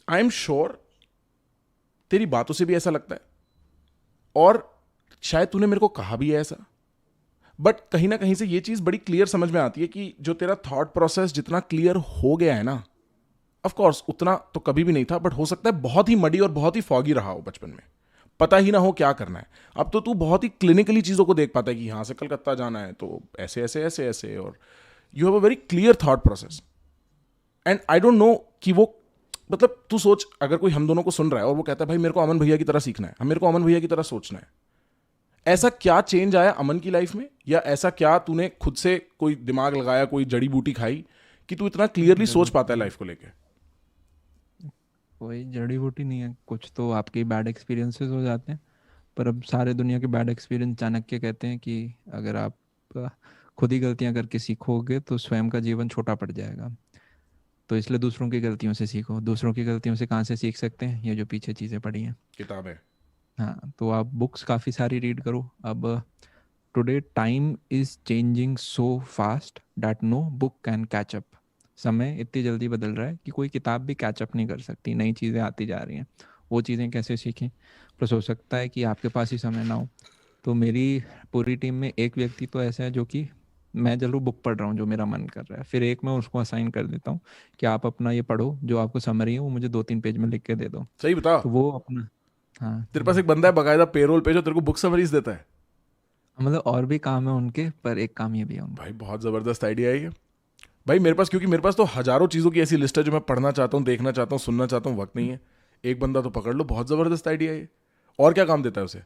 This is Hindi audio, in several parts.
आई एम श्योर तेरी बातों से भी ऐसा लगता है, और शायद तूने मेरे को कहा भी है ऐसा, बट कहीं ना कहीं से ये चीज बड़ी क्लियर समझ में आती है कि जो तेरा थॉट प्रोसेस जितना क्लियर हो गया है ना, ऑफ कोर्स उतना तो कभी भी नहीं था, बट हो सकता है बहुत ही मडी और बहुत ही फॉगी रहा हो बचपन में, पता ही ना हो क्या करना है। अब तो तू बहुत ही क्लिनिकली चीजों को देख पाता है कि यहां से कलकत्ता जाना है तो ऐसे ऐसे ऐसे ऐसे, और you have a very clear thought process. And I don't know कि वो, मतलब तू सोच, अगर कोई हम दोनों को सुन रहा है और वो कहता है भाई मेरे को अमन भैया की तरह सीखना है, मेरे को अमन भैया की तरह सोचना है, ऐसा क्या चेंज आया अमन की लाइफ में, या ऐसा क्या तूने खुद से कोई दिमाग लगाया, कोई जड़ी बूटी खाई कि तू इतना क्लियरली सोच देखो पाता है लाइफ को लेके? कोई जड़ी बूटी नहीं है, कुछ तो आपके बैड एक्सपीरियंसेस हो जाते हैं। पर अब सारे दुनिया के बैड एक्सपीरियंस चाणक्य कहते हैं कि अगर आप अ, खुद ही गलतियां करके सीखोगे तो स्वयं का जीवन छोटा पड़ जाएगा। तो इसलिए दूसरों की गलतियों से सीखो। दूसरों की गलतियों से कहाँ से सीख सकते हैं? ये जो पीछे चीज़ें पड़ी हैं। किताब है। हाँ, तो आप बुक्स काफ़ी सारी रीड करो। अब today time is changing so fast that no book can catch up. समय इतनी जल्दी बदल रहा है कि कोई किताब भी कैच अप नहीं कर सकती। नई चीज़ें आती जा रही हैं, वो चीज़ें कैसे सीखें? पर हो सकता है कि आपके पास ही समय ना हो। तो मेरी पूरी टीम में एक व्यक्ति तो ऐसा है जो कि मैं चलो बुक पढ़ रहा हूँ जो मेरा मन कर रहा है, फिर एक मैं उसको असाइन कर देता हूँ कि आप अपना ये पढ़ो, जो आपको समरी है वो मुझे 2-3 पेज में लिख के दे दो। सही बता, तो वो अपना, हाँ, तेरे पास एक बंदा है बकायदा पेरोल पे जो तेरे को बुक समरीज देता है? मतलब और भी काम है उनके, पर एक काम ये भी है उनका। भाई बहुत जबरदस्त आइडिया है ये। भाई मेरे पास, क्योंकि मेरे पास तो हजारों चीजों की ऐसी लिस्ट है जो मैं पढ़ना चाहता हूँ, देखना चाहता हूँ, सुनना चाहता हूँ, वक्त नहीं है। एक बंदा तो पकड़ लो, बहुत जबरदस्त आइडिया है ये। और क्या काम देता है उसे?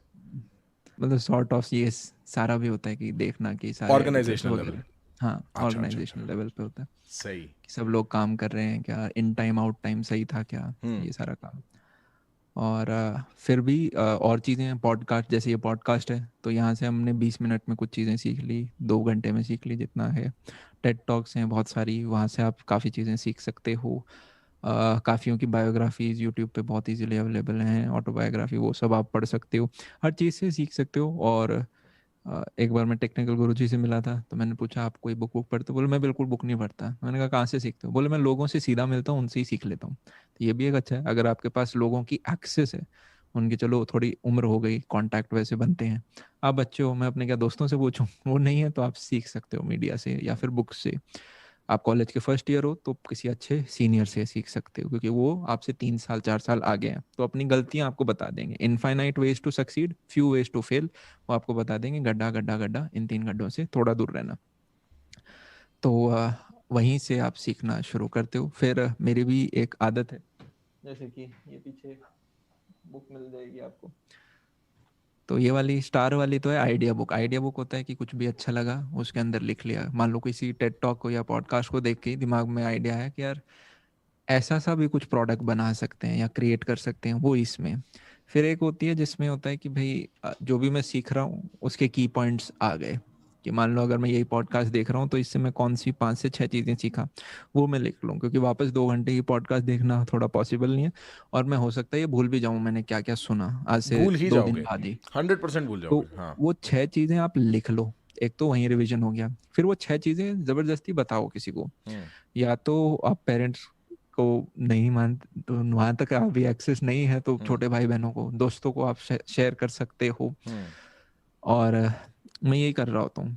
मतलब सॉर्ट ऑफ ये सारा भी होता है कि देखना कि सारे एडिटर्स ऑर्गेनाइजेशनल लेवल। वगैरह, हाँ, अच्छा अच्छा अच्छा। ऑर्गेनाइजेशनल लेवल पे होता है सही। कि सब लोग काम कर रहे हैं क्या, इन टाइम आउट टाइम सही था क्या, हम्म। ये सारा काम। और फिर भी और चीज़ें हैं, पॉडकास्ट जैसे ये पॉडकास्ट है तो यहाँ से हमने 20 मिनट में कुछ चीज़ें सीख ली, 2 घंटे में सीख ली जितना है। टेड टॉक्स हैं बहुत सारी, वहाँ से आप काफ़ी चीज़ें सीख सकते हो। काफ़ियों की बायोग्राफीज़ यूट्यूब पे बहुत इजीली अवेलेबल हैं, ऑटोबायोग्राफी, वो सब आप पढ़ सकते हो। हर चीज़ से सीख सकते हो। और एक बार मैं टेक्निकल गुरुजी से मिला था तो मैंने पूछा आप कोई बुक बुक पढ़ते हो? बोले मैं बिल्कुल बुक नहीं पढ़ता। मैंने कहा कहाँ से सीखते हो? बोले मैं लोगों से सीधा मिलता हूँ, उनसे ही सीख लेता हूँ। तो ये भी एक अच्छा है, अगर आपके पास लोगों की एक्सेस है, उनकी चलो थोड़ी उम्र हो गई, कांटेक्ट वैसे बनते हैं। आप बच्चे हो, मैं अपने क्या दोस्तों से पूछूं? वो नहीं है तो आप सीख सकते हो मीडिया से या फिर बुक से। आप कॉलेज के फर्स्ट ईयर हो तो किसी अच्छे सीनियर से सीख सकते हो, क्योंकि वो आपसे 3 साल 4 साल आगे हैं, तो अपनी गलतियां आपको बता देंगे। Infinite ways to succeed, few ways to fail. वो आपको बता देंगे गड्ढा गड्ढा गड्ढा, इन 3 गड्ढों से थोड़ा दूर रहना। तो वहीं से आप सीखना शुरू करते हो। फिर मेरी भी एक आदत है, जैसे कि ये पीछे बुक मिल जाएगी आपको, तो ये वाली स्टार वाली तो है आइडिया बुक। आइडिया बुक होता है कि कुछ भी अच्छा लगा उसके अंदर लिख लिया। मान लो किसी टेड टॉक को या पॉडकास्ट को देख के दिमाग में आइडिया है कि यार ऐसा सा भी कुछ प्रोडक्ट बना सकते हैं या क्रिएट कर सकते हैं, वो इसमें। फिर एक होती है जिसमें होता है कि भाई जो भी मैं सीख रहा हूँ उसके की पॉइंट्स आ गए, कि मान लो अगर मैं यही पॉडकास्ट देख रहा हूँ तो इससे मैं कौन सी 5 से 6 चीज़ें सीखा, वो मैं लिख लूँ, क्योंकि वापस 2 घंटे की पॉडकास्ट देखना थोड़ा पॉसिबल नहीं है। और मैं हो सकता है ये भूल भी जाऊँ मैंने क्या क्या सुना आज से भूल ही 2 दिन जाओगे, बाद ही। 100% भूल तो जाओगे, हाँ। वो 6 चीज़ें आप लिख लो, एक तो वहीं रिवीजन हो गया। फिर वो 6 चीज़ें ज़बरदस्ती बताओ किसी को, हम्म। या तो आप पेरेंट्स को नहीं मान, तो वहाँ तक अभी एक्सेस नहीं है तो हम्म। छोटे भाई बहनों को, दोस्तों को आप शेयर कर सकते हो। हम्म। और मैं यही कर रहा होता हूँ।